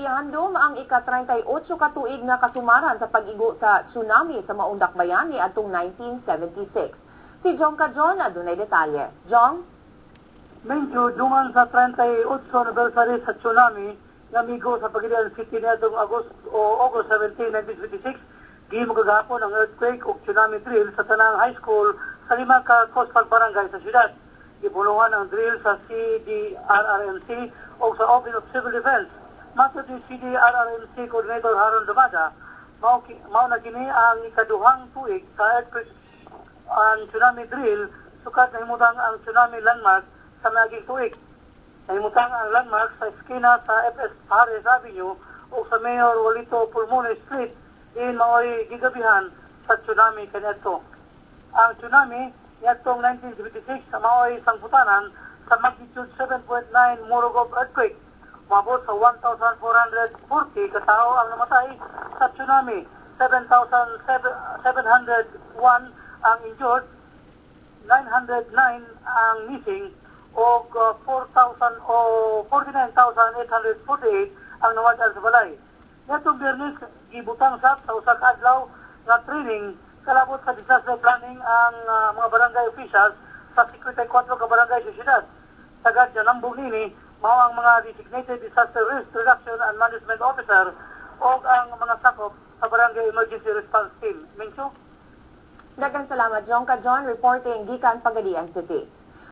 gihandom ang ika-38 ka tuig nga kasumaran sa pag-igo sa tsunami sa Maong Dakbayan ni atong 1976. Si Jong Kajon adunay detalye. Jong? Medyo dungan sa 38 anniversary sa tsunami nga migo sa Pagilian City niadtong August 17, 1956, gihimo kagahapon ang earthquake ug tsunami drill sa tanang high school sa 5 ka coastal barangay sa syudad. Gipulungan ang drill sa CDRRMC o sa Office of Civil Defense. Matod ni CDRRMC Coordinator Haron Dumada, mao na kini ang ikaduhang tuig sa earthquake ang tsunami drill, sukat na himutang ang tsunami landmark sa naging tuig. Nahimutang ang landmark sa eskina sa FS Pares Avenue o sa Mayor Walito Pulmone Street din maoy gigabihan sa tsunami kanadto. Ang tsunami niadtong 1976 sa maoy sangputanan sa magnitude 7.9 Morogov earthquake. Umabot sa 1,440 katao ang namatay sa tsunami, 7,701 ang injured, 909 ang missing, o 49,848 ang nawadan sa balay. Nitong Biyernes, gibutang sa usa ka adlaw nga training kalabot sa disaster planning ang mga barangay officials sa 54 ka barangay sa syudad. Sagad sa lambong nini, mao ang mga designated disaster risk reduction and management officer o ang mga sakop sa barangay emergency response team. Mincho? Daghang salamat, Jong Kajon, reporting gikan Pagadian City.